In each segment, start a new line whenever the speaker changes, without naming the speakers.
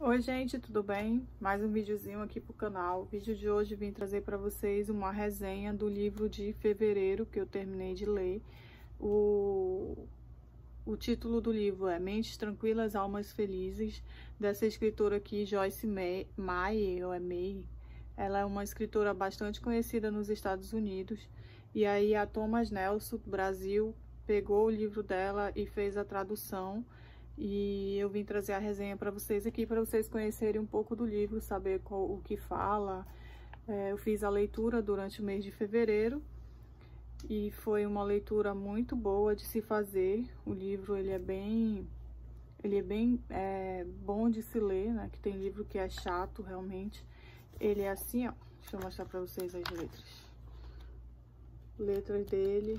Oi gente, tudo bem? Mais um videozinho aqui pro canal. O vídeo de hoje vim trazer para vocês uma resenha do livro de fevereiro que eu terminei de ler. O título do livro é Mentes Tranquilas, Almas Felizes, dessa escritora aqui, Joyce Meyer, ou é May. Ela é uma escritora bastante conhecida nos Estados Unidos. E aí a Thomas Nelson, do Brasil, pegou o livro dela e fez a tradução. E eu vim trazer a resenha para vocês aqui, para vocês conhecerem um pouco do livro, saber o que fala. Eu fiz a leitura durante o mês de fevereiro e foi uma leitura muito boa de se fazer. O livro ele é bem bom de se ler, né? Que tem livro que é chato realmente. Ele é assim, ó. Deixa eu mostrar para vocês as letras. Letras dele,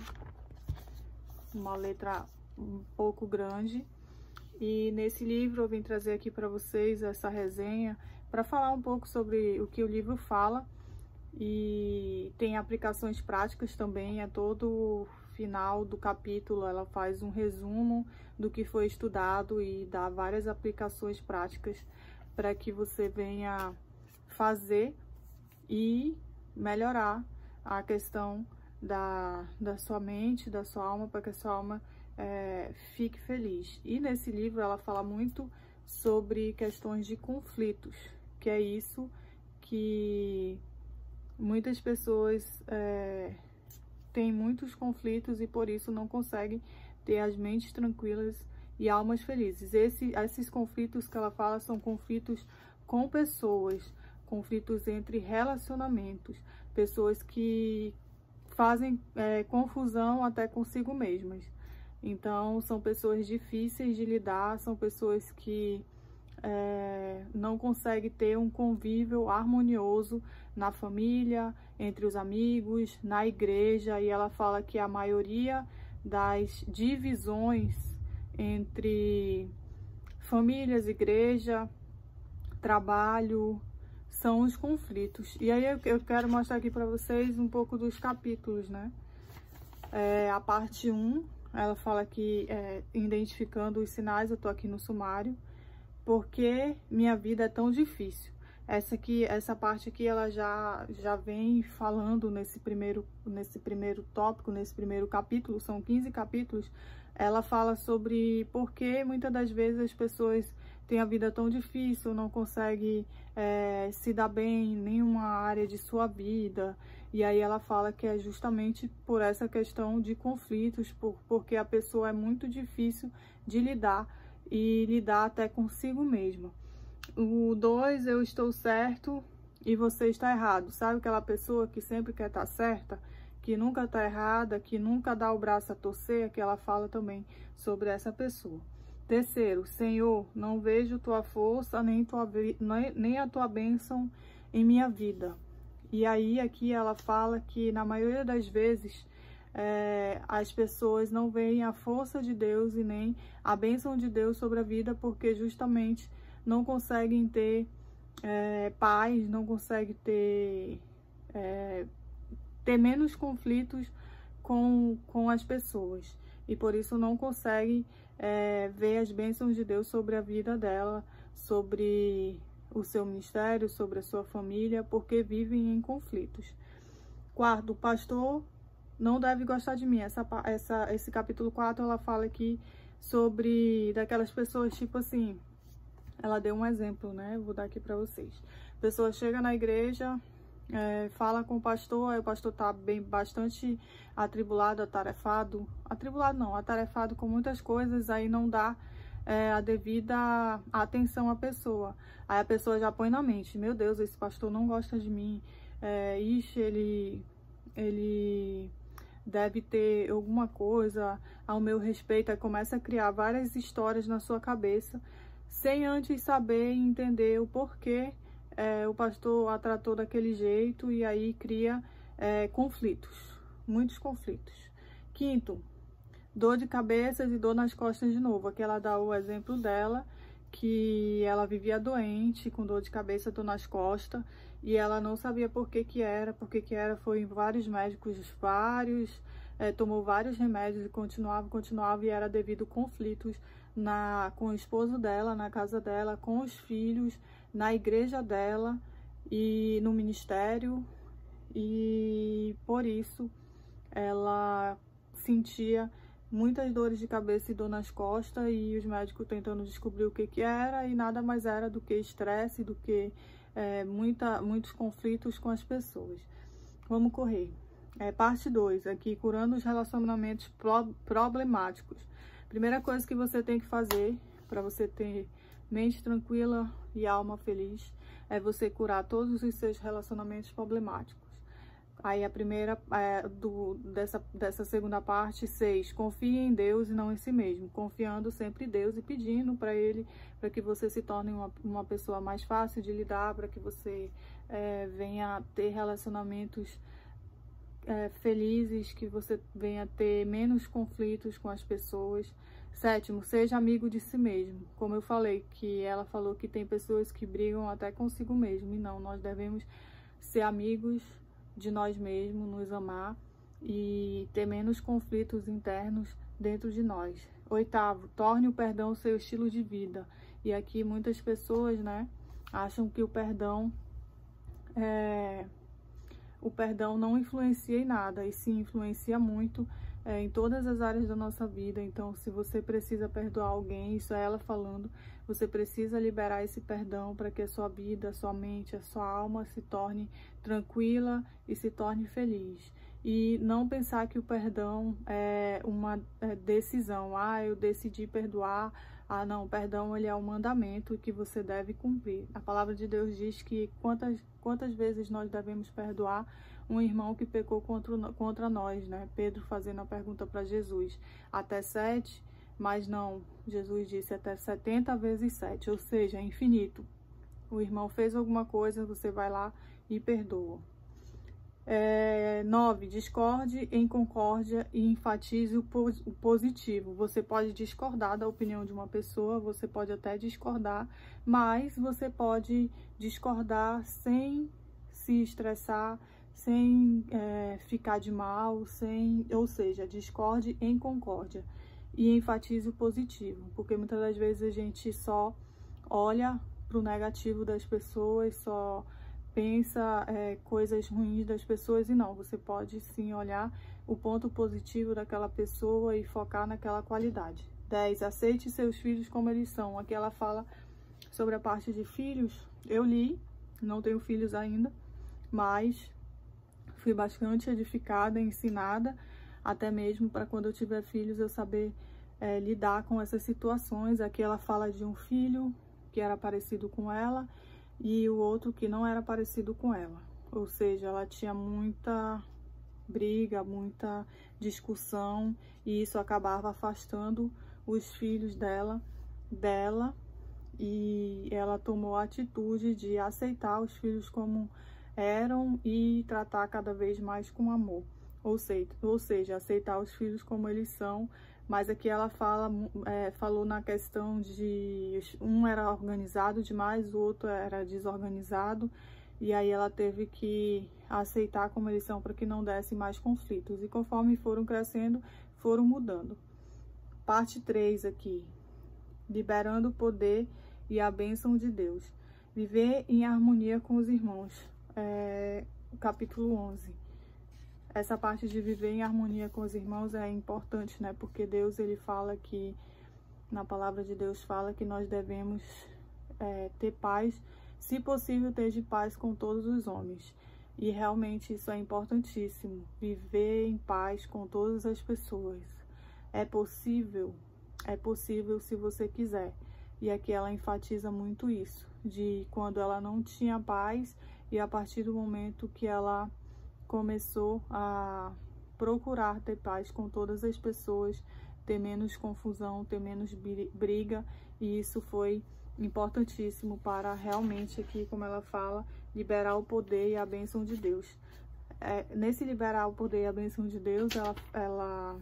uma letra um pouco grande. E nesse livro eu vim trazer aqui para vocês essa resenha para falar um pouco sobre o que o livro fala, e tem aplicações práticas também. A todo final do capítulo ela faz um resumo do que foi estudado e dá várias aplicações práticas para que você venha fazer e melhorar a questão da sua mente, da sua alma, para que a sua alma fique feliz. E nesse livro ela fala muito sobre questões de conflitos, que é isso que muitas pessoas têm muitos conflitos e por isso não conseguem ter as mentes tranquilas e almas felizes. Esses conflitos que ela fala são conflitos com pessoas, conflitos entre relacionamentos, pessoas que fazem confusão até consigo mesmas. Então, são pessoas difíceis de lidar, são pessoas que não conseguem ter um convívio harmonioso na família, entre os amigos, na igreja. E ela fala que a maioria das divisões entre famílias, igreja, trabalho, são os conflitos. E aí eu quero mostrar aqui para vocês um pouco dos capítulos, né? A parte 1, ela fala que, identificando os sinais, eu tô aqui no sumário, porque minha vida é tão difícil. Essa parte aqui, ela já vem falando nesse primeiro tópico, nesse primeiro capítulo, são 15 capítulos. Ela fala sobre por que muitas das vezes as pessoas têm a vida tão difícil, não conseguem se dar bem em nenhuma área de sua vida. E aí ela fala que é justamente por essa questão de conflitos, porque a pessoa é muito difícil de lidar e lidar até consigo mesma. O 2, eu estou certo e você está errado. Sabe aquela pessoa que sempre quer estar certa, que nunca está errada, que nunca dá o braço a torcer? Que ela fala também sobre essa pessoa. 3, Senhor, não vejo tua força nem a tua bênção em minha vida. E aí aqui ela fala que na maioria das vezes as pessoas não veem a força de Deus e nem a bênção de Deus sobre a vida, porque justamente não conseguem ter paz, não conseguem ter menos conflitos com as pessoas. E por isso não conseguem ver as bênçãos de Deus sobre a vida dela, sobre o seu ministério, sobre a sua família, porque vivem em conflitos. 4, o pastor não deve gostar de mim. Esse capítulo 4, ela fala aqui sobre daquelas pessoas, tipo assim, ela deu um exemplo, né? Eu vou dar aqui para vocês. A pessoa chega na igreja, fala com o pastor, aí o pastor tá bastante atribulado, atarefado com muitas coisas, aí não dá a devida atenção à pessoa. Aí a pessoa já põe na mente: meu Deus, esse pastor não gosta de mim, ele deve ter alguma coisa ao meu respeito. Aí começa a criar várias histórias na sua cabeça, sem antes saber e entender o porquê o pastor a tratou daquele jeito, e aí cria conflitos, muitos conflitos. 5, dor de cabeça e dor nas costas de novo. Aqui ela dá o exemplo dela, que ela vivia doente, com dor de cabeça, dor nas costas, e ela não sabia por que que era, foi em vários médicos, tomou vários remédios e continuava, e era devido a conflitos com o esposo dela, na casa dela, com os filhos, na igreja dela e no ministério, e por isso ela sentia muitas dores de cabeça e dor nas costas, e os médicos tentando descobrir o que era, e nada mais era do que estresse, do que muitos conflitos com as pessoas. Vamos correr. Parte 2, aqui, curando os relacionamentos problemáticos. Primeira coisa que você tem que fazer para você ter mente tranquila e alma feliz é você curar todos os seus relacionamentos problemáticos. Aí a primeira dessa segunda parte, 6, confie em Deus e não em si mesmo, confiando sempre em Deus e pedindo para Ele, para que você se torne uma pessoa mais fácil de lidar, para que você venha ter relacionamentos felizes, que você venha ter menos conflitos com as pessoas. 7, seja amigo de si mesmo. Como eu falei, que ela falou que tem pessoas que brigam até consigo mesmo, e não, nós devemos ser amigos de nós mesmos, nos amar e ter menos conflitos internos dentro de nós. 8, torne o perdão seu estilo de vida. E aqui muitas pessoas, né, acham que o perdão não influencia em nada, e sim influencia muito em todas as áreas da nossa vida. Então, se você precisa perdoar alguém, isso é ela falando, você precisa liberar esse perdão para que a sua vida, a sua mente, a sua alma se torne tranquila e se torne feliz. E não pensar que o perdão é uma decisão. Eu decidi perdoar. Não, o perdão ele é um mandamento que você deve cumprir. A palavra de Deus diz que quantas vezes nós devemos perdoar um irmão que pecou contra nós, né? Pedro fazendo a pergunta para Jesus. Até 7, mas não, Jesus disse até 70 vezes 7, ou seja, é infinito. O irmão fez alguma coisa, você vai lá e perdoa. 9, discorde em concórdia e enfatize o positivo. Você pode discordar da opinião de uma pessoa, você pode até discordar, mas você pode discordar sem se estressar, sem ficar de mal, ou seja, discorde em concórdia e enfatize o positivo, porque muitas das vezes a gente só olha para o negativo das pessoas, só pensa coisas ruins das pessoas, e não, você pode sim olhar o ponto positivo daquela pessoa e focar naquela qualidade. 10, aceite seus filhos como eles são. Aqui ela fala sobre a parte de filhos. Eu li, não tenho filhos ainda, mas fui bastante edificada, ensinada, até mesmo para quando eu tiver filhos eu saber lidar com essas situações. Aqui ela fala de um filho que era parecido com ela e o outro que não era parecido com ela. Ou seja, ela tinha muita briga, muita discussão, e isso acabava afastando os filhos dela, e ela tomou a atitude de aceitar os filhos como eram e tratar cada vez mais com amor. Ou seja, aceitar os filhos como eles são. Mas aqui ela falou na questão de um era organizado demais, o outro era desorganizado, e aí ela teve que aceitar como eles são para que não desse mais conflitos. E conforme foram crescendo, foram mudando. Parte 3 aqui, liberando o poder e a bênção de Deus. Viver em harmonia com os irmãos. Capítulo 11. Essa parte de viver em harmonia com os irmãos é importante, né? Porque Deus, ele fala que, na palavra de Deus, fala que nós devemos ter paz, se possível, ter de paz com todos os homens. E realmente isso é importantíssimo, viver em paz com todas as pessoas. É possível se você quiser. E aqui ela enfatiza muito isso, de quando ela não tinha paz, e a partir do momento que ela começou a procurar ter paz com todas as pessoas, ter menos confusão, ter menos briga, e isso foi importantíssimo para realmente aqui, como ela fala, liberar o poder e a bênção de Deus. Nesse liberar o poder e a bênção de Deus, ela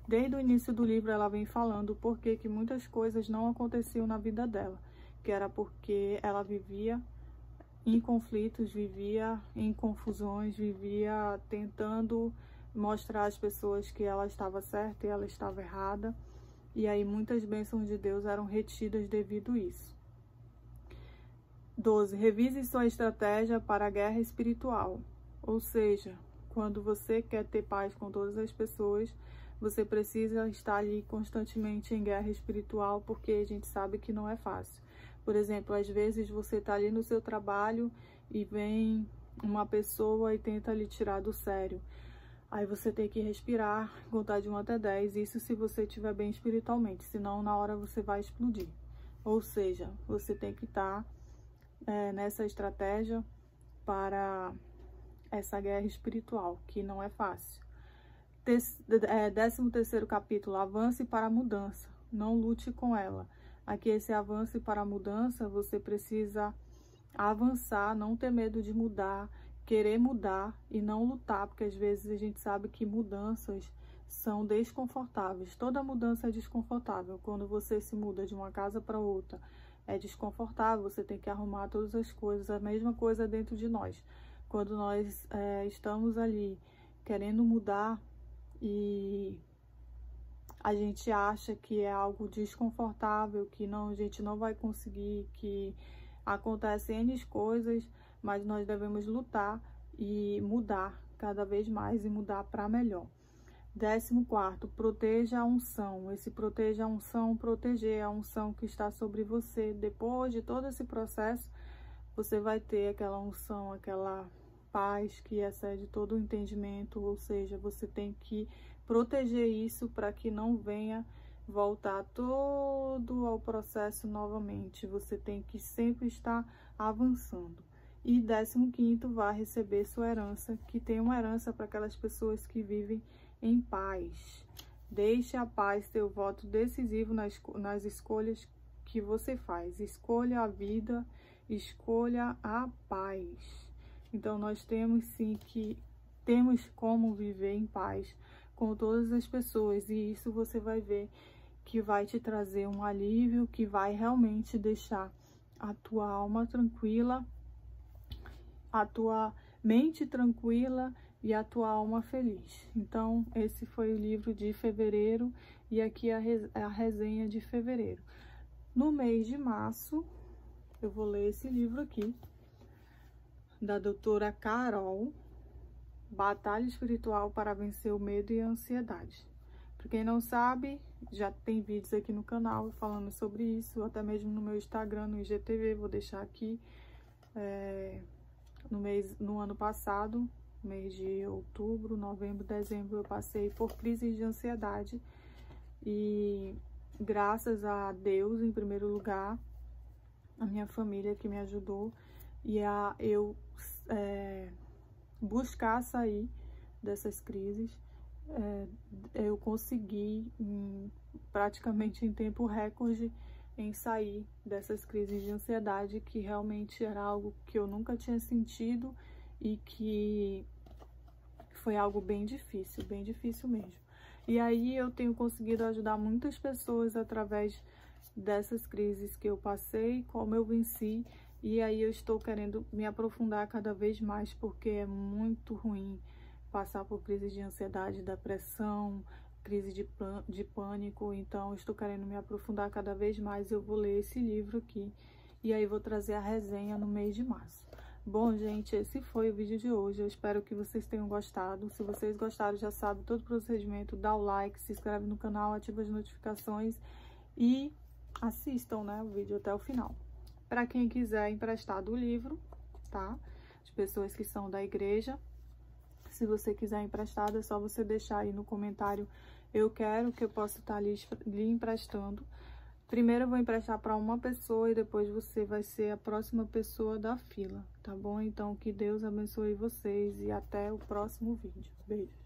desde o início do livro ela vem falando porque que muitas coisas não aconteciam na vida dela, que era porque ela vivia em conflitos, vivia em confusões, vivia tentando mostrar às pessoas que ela estava certa e ela estava errada. E aí muitas bênçãos de Deus eram retidas devido a isso. 12. Revise sua estratégia para a guerra espiritual. Ou seja, quando você quer ter paz com todas as pessoas, você precisa estar ali constantemente em guerra espiritual, porque a gente sabe que não é fácil. Por exemplo, às vezes você está ali no seu trabalho e vem uma pessoa e tenta lhe tirar do sério. Aí você tem que respirar, contar de 1 até 10, isso se você estiver bem espiritualmente, senão na hora você vai explodir. Ou seja, você tem que estar nessa estratégia para essa guerra espiritual, que não é fácil. 13º capítulo, avance para a mudança, não lute com ela. Aqui esse avance para a mudança, você precisa avançar, não ter medo de mudar, querer mudar e não lutar, porque às vezes a gente sabe que mudanças são desconfortáveis. Toda mudança é desconfortável. Quando você se muda de uma casa para outra, é desconfortável, você tem que arrumar todas as coisas. A mesma coisa dentro de nós. Quando nós estamos ali querendo mudar e a gente acha que é algo desconfortável, que não, a gente não vai conseguir, que acontecem N coisas, mas nós devemos lutar e mudar cada vez mais e mudar para melhor. 14º, proteja a unção. Esse proteja a unção, proteger a unção que está sobre você. Depois de todo esse processo, você vai ter aquela unção, aquela paz que excede todo o entendimento, ou seja, você tem que proteger isso para que não venha voltar todo ao processo novamente. Você tem que sempre estar avançando. E 15º, vai receber sua herança, que tem uma herança para aquelas pessoas que vivem em paz. Deixe a paz ter o voto decisivo nas escolhas que você faz. Escolha a vida, escolha a paz. Então, nós temos sim temos como viver em paz com todas as pessoas. E isso você vai ver que vai te trazer um alívio, que vai realmente deixar a tua alma tranquila, a tua mente tranquila e a tua alma feliz. Então, esse foi o livro de fevereiro e aqui a resenha de fevereiro. No mês de março, eu vou ler esse livro aqui, da doutora Carol, Batalha Espiritual para Vencer o Medo e a Ansiedade. Para quem não sabe, já tem vídeos aqui no canal falando sobre isso, até mesmo no meu Instagram, no IGTV, vou deixar aqui. No ano passado, mês de outubro, novembro, dezembro, eu passei por crises de ansiedade e graças a Deus, em primeiro lugar, a minha família que me ajudou e a eu buscar sair dessas crises, eu consegui praticamente em tempo recorde em sair dessas crises de ansiedade, que realmente era algo que eu nunca tinha sentido e que foi algo bem difícil mesmo. E aí eu tenho conseguido ajudar muitas pessoas através dessas crises que eu passei, como eu venci, e aí eu estou querendo me aprofundar cada vez mais, porque é muito ruim passar por crises de ansiedade, depressão, crise de pânico. Então eu estou querendo me aprofundar cada vez mais. Eu vou ler esse livro aqui e aí vou trazer a resenha no mês de março. Bom, gente, esse foi o vídeo de hoje. Eu espero que vocês tenham gostado. Se vocês gostaram, já sabe todo o procedimento, dá o like, se inscreve no canal, ativa as notificações e assistam, né, o vídeo até o final. Para quem quiser emprestar do livro, tá? As pessoas que são da igreja, se você quiser emprestado, é só você deixar aí no comentário, eu quero, que eu possa estar lhe emprestando. Primeiro eu vou emprestar para uma pessoa e depois você vai ser a próxima pessoa da fila, tá bom? Então, que Deus abençoe vocês e até o próximo vídeo. Beijo.